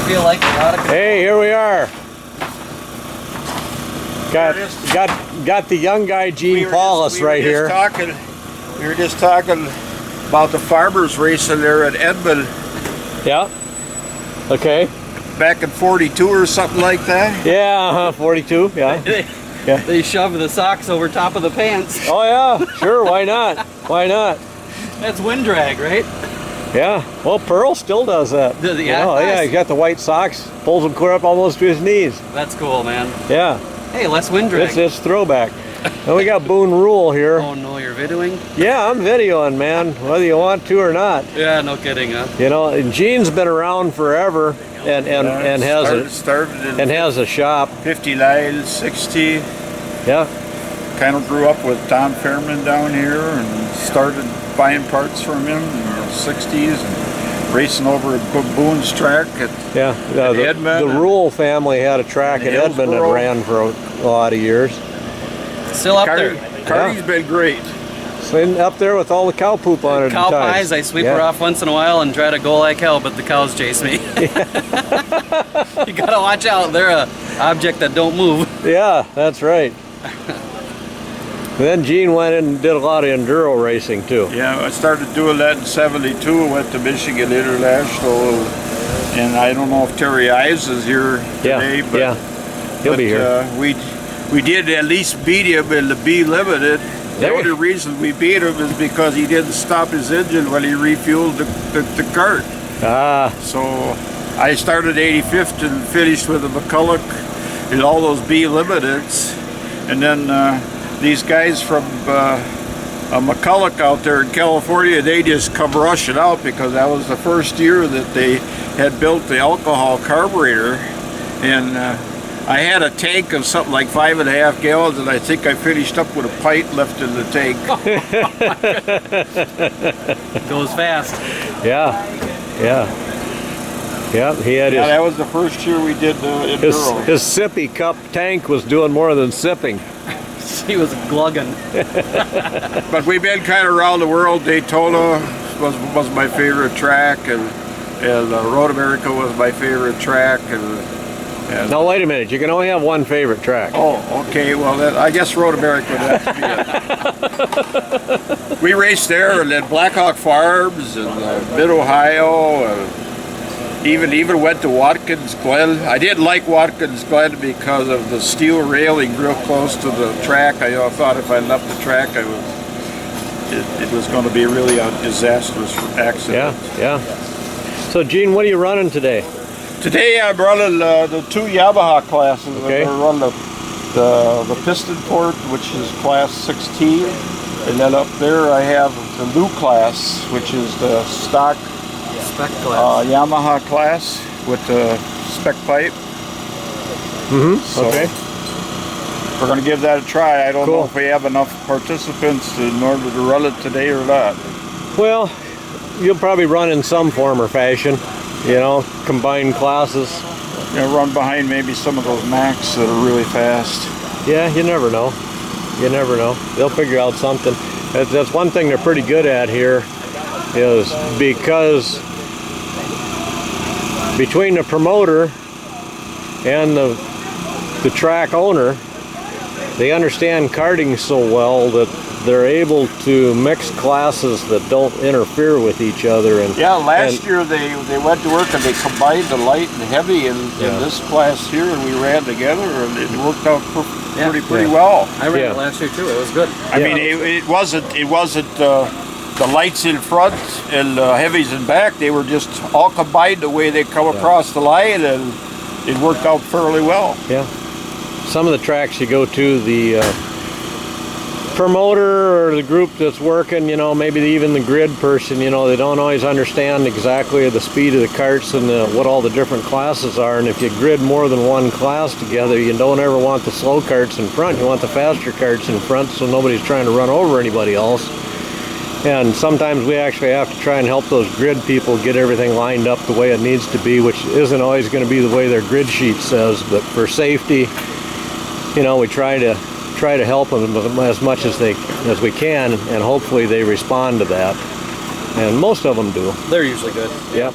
Feel like a lot of. Hey, here we are. Got the young guy Gene Paulus right here. We were just talking about the farmers racing there at Edmond. Yeah. Okay. Back in '42 or something like that. Yeah, 42. Yeah. Yeah. They shove the socks over top of the pants. Oh yeah, sure. Why not? Why not? That's wind drag, right? Yeah. Well, Pearl still does that. Does he? Oh yeah, he's got the white socks, pulls them clear up almost to his knees. That's cool, man. Yeah. Hey, less wind drag. It's throwback. And we got Boone Rule here. Oh no, you're videoing? Yeah, I'm videoing, man, whether you want to or not. Yeah, no kidding, huh? You know, and Gene's been around forever, and has a shop. 59, 60. Yeah. Kind of grew up with Tom Fairman down here and started buying parts from him in the 60s and racing over at Boone's track at Edmond. The Rule family had a track at Edmond that ran for a lot of years. Still up there. Carty's been great. Sitting up there with all the cow poop on it. Cow pies, I sweep her off once in a while and try to go like hell, but the cows chase me. You gotta watch out, they're a object that don't move. Yeah, that's right. Then Gene went in and did a lot of enduro racing too. Yeah, I started doing that in '72. Went to Michigan International, and I don't know if Terry Ives is here today, but he'll be here. We did at least beat him in the B Limited. The only reason we beat him is because he didn't stop his engine when he refueled the Kart. So I started 85th and finished with the McCulloch in all those B Limiteds, and then these guys from McCulloch out there in California, they just come rushing out because that was the first year that they had built the alcohol carburetor, and I had a tank of something like 5.5 gallons, and I think I finished up with a pint left in the tank. Goes fast. Yeah. He had his. That was the first year we did the enduro. His sippy cup tank was doing more than sipping. He was glugging. But we've been kind of around the world. Daytona was my favorite track, and Road America was my favorite track, and no, wait a minute. You can only have one favorite track. Oh, okay. Well, I guess Road America would have to be it. We raced there, and then Blackhawk Farms, and Mid-Ohio, and even went to Watkins Glen. I didn't like Watkins Glen because of the steel railing real close to the track. I thought if I left the track, it was going to be really a disastrous accident. Yeah. So, Gene, what are you running today? Today I'm running the two Yamaha classes. Okay. I'm going to run the piston port, which is class 16, and then up there I have the new class, which is the stock spec class. Yamaha class with the spec pipe. So okay. We're going to give that a try. I don't know if we have enough participants in order to run it today or not. Well, you'll probably run in some form or fashion. You know, combined classes. Run behind maybe some of those Macs that are really fast. Yeah, you never know. You never know. They'll figure out something. That's one thing they're pretty good at here, is because between the promoter and the track owner, they understand karting so well that they're able to mix classes that don't interfere with each other. And last year they went to work and they combined the light and heavy in this class here, and we ran together, and it worked out pretty well. I ran it last year too. It was good. I mean, it wasn't the lights in front and the heavies in back. They were just all combined the way they come across the line, and it worked out fairly well. Yeah. Some of the tracks you go to, the promoter or the group that's working, you know, maybe even the grid person, you know, they don't always understand exactly the speed of the karts and what all the different classes are. And if you grid more than one class together, you don't ever want the slow karts in front. You want the faster karts in front so nobody's trying to run over anybody else. And sometimes we actually have to try and help those grid people get everything lined up the way it needs to be, which isn't always going to be the way their grid sheet says. But for safety, you know, we try to help them as much as we can, and hopefully they respond to that. And most of them do. They're usually good. Yep.